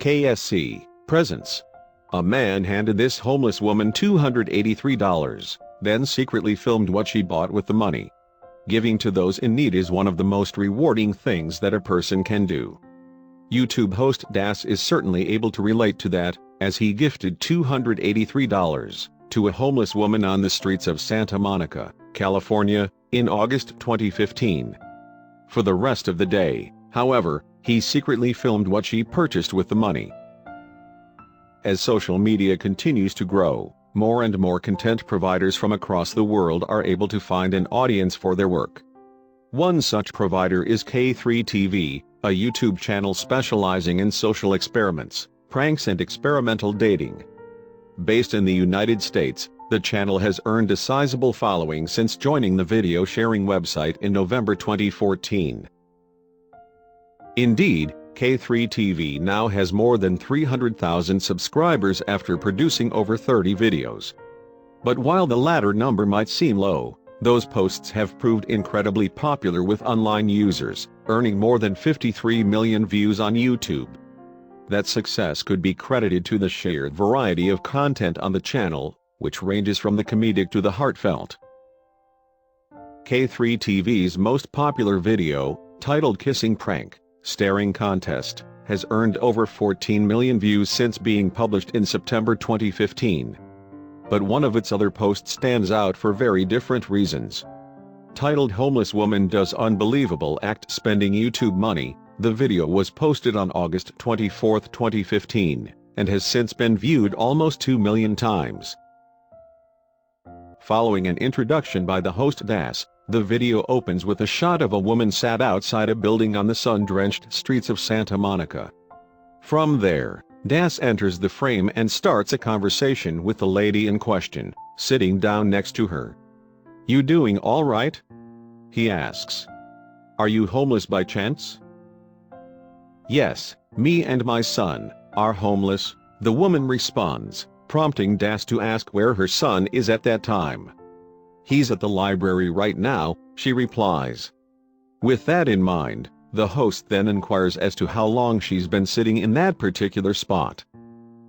KSC Presents. A man handed this homeless woman $283, then secretly filmed what she bought with the money. Giving to those in need is one of the most rewarding things that a person can do. YouTube host Das is certainly able to relate to that, as he gifted $283 to a homeless woman on the streets of Santa Monica, California, in August 2015. For the rest of the day, however, he secretly filmed what she purchased with the money. As social media continues to grow, more and more content providers from across the world are able to find an audience for their work. One such provider is K3TV, a YouTube channel specializing in social experiments, pranks and experimental dating. Based in the United States, the channel has earned a sizable following since joining the video sharing website in November 2014. Indeed, K3TV now has more than 300,000 subscribers after producing over 30 videos. But while the latter number might seem low, those posts have proved incredibly popular with online users, earning more than 53 million views on YouTube. That success could be credited to the sheer variety of content on the channel, which ranges from the comedic to the heartfelt. K3TV's most popular video, titled Kissing Prank, Staring Contest, has earned over 14 million views since being published in September 2015. But one of its other posts stands out for very different reasons. Titled Homeless Woman Does Unbelievable Act Spending YouTube Money, the video was posted on August 24, 2015, and has since been viewed almost 2 million times. Following an introduction by the host Das, the video opens with a shot of a woman sat outside a building on the sun-drenched streets of Santa Monica. From there, Das enters the frame and starts a conversation with the lady in question, sitting down next to her. "You doing all right?" he asks. "Are you homeless by chance?" "Yes, me and my son are homeless," the woman responds, prompting Das to ask where her son is at that time. "He's at the library right now," she replies. With that in mind, the host then inquires as to how long she's been sitting in that particular spot.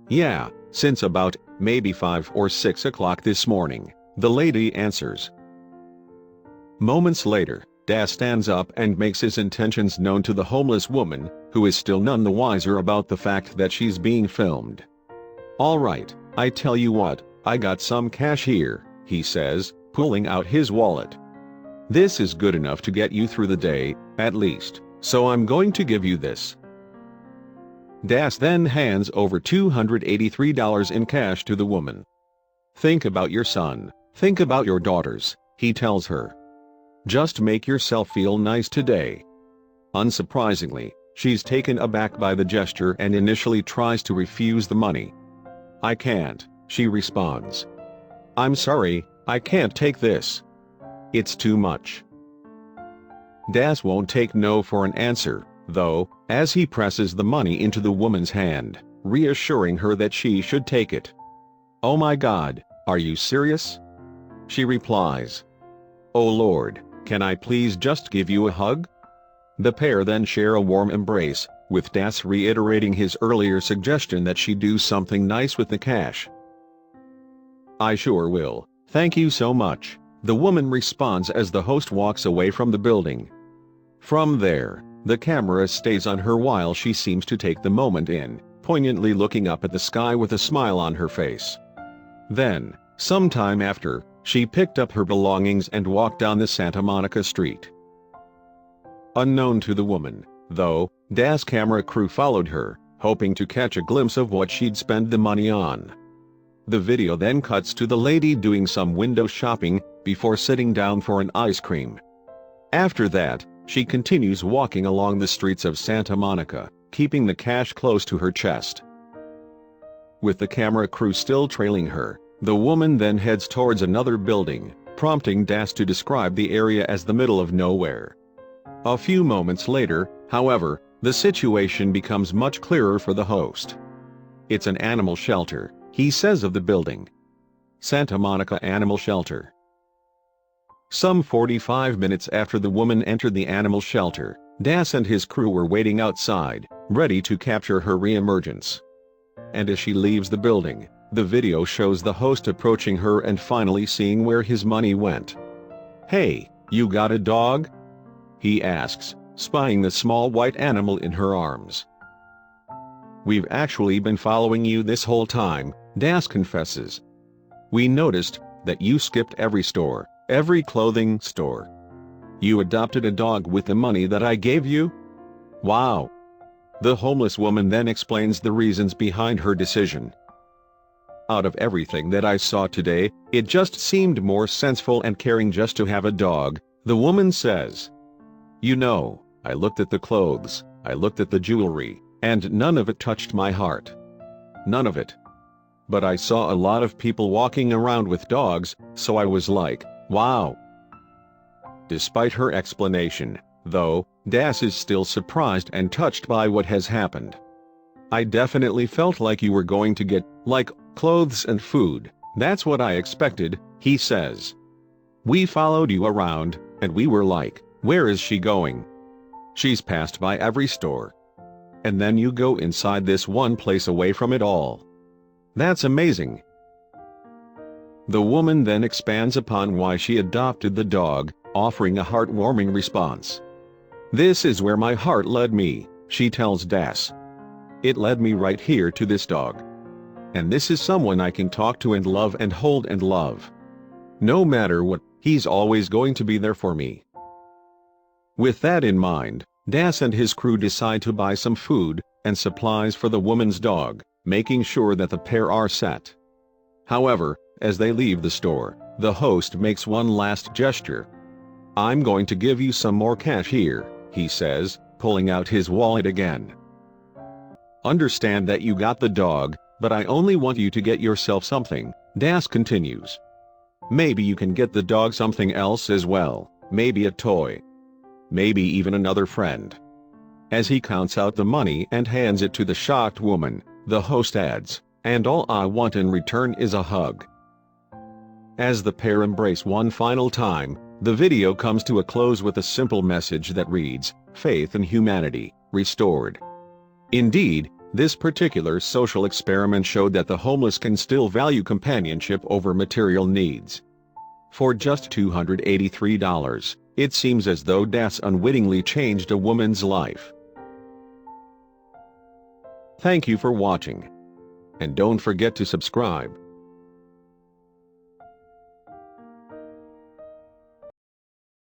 "Yeah, since about, maybe 5 or 6 o'clock this morning," the lady answers. Moments later, Das stands up and makes his intentions known to the homeless woman, who is still none the wiser about the fact that she's being filmed. "All right, I tell you what, I got some cash here," he says, pulling out his wallet. "This is good enough to get you through the day, at least, so I'm going to give you this." Das then hands over $283 in cash to the woman. "Think about your son, think about your daughters," he tells her. "Just make yourself feel nice today." Unsurprisingly, she's taken aback by the gesture and initially tries to refuse the money. "I can't," she responds. "I'm sorry, I can't take this. It's too much." Das won't take no for an answer, though, as he presses the money into the woman's hand, reassuring her that she should take it. "Oh my God, are you serious?" she replies. "Oh Lord, can I please just give you a hug?" The pair then share a warm embrace, with Das reiterating his earlier suggestion that she do something nice with the cash. "I sure will, thank you so much," the woman responds as the host walks away from the building. From there, the camera stays on her while she seems to take the moment in, poignantly looking up at the sky with a smile on her face. Then, sometime after, she picked up her belongings and walked down the Santa Monica street. Unknown to the woman, though, Das' camera crew followed her, hoping to catch a glimpse of what she'd spend the money on. The video then cuts to the lady doing some window shopping, before sitting down for an ice cream. After that, she continues walking along the streets of Santa Monica, keeping the cash close to her chest. With the camera crew still trailing her, the woman then heads towards another building, prompting Das to describe the area as the middle of nowhere. A few moments later, however, the situation becomes much clearer for the host. "It's an animal shelter," he says of the building. Santa Monica Animal Shelter. Some 45 minutes after the woman entered the animal shelter, Das and his crew were waiting outside, ready to capture her re-emergence. And as she leaves the building, the video shows the host approaching her and finally seeing where his money went. "Hey, you got a dog?" he asks, spying the small white animal in her arms. "We've actually been following you this whole time," Das confesses. "We noticed that you skipped every store, every clothing store. You adopted a dog with the money that I gave you? Wow." The homeless woman then explains the reasons behind her decision. "Out of everything that I saw today, it just seemed more sensible and caring just to have a dog," the woman says. "You know, I looked at the clothes, I looked at the jewelry, and none of it touched my heart. None of it. But I saw a lot of people walking around with dogs, so I was like, wow." Despite her explanation, though, Das is still surprised and touched by what has happened. "I definitely felt like you were going to get, like, clothes and food. That's what I expected," he says. "We followed you around, and we were like, where is she going? She's passed by every store. And then you go inside this one place away from it all. That's amazing." The woman then expands upon why she adopted the dog, offering a heartwarming response. "This is where my heart led me," she tells Das. "It led me right here to this dog. And this is someone I can talk to and love and hold and love. No matter what, he's always going to be there for me." With that in mind, Das and his crew decide to buy some food and supplies for the woman's dog, making sure that the pair are set. However, as they leave the store, the host makes one last gesture. "I'm going to give you some more cash here," he says, pulling out his wallet again. "Understand that you got the dog, but I only want you to get yourself something," Das continues. "Maybe you can get the dog something else as well, maybe a toy. Maybe even another friend." As he counts out the money and hands it to the shocked woman, the host adds, "And all I want in return is a hug." As the pair embrace one final time, the video comes to a close with a simple message that reads, "Faith in humanity, restored." Indeed, this particular social experiment showed that the homeless can still value companionship over material needs. For just $283, it seems as though Das unwittingly changed a woman's life. Thank you for watching. And don't forget to subscribe.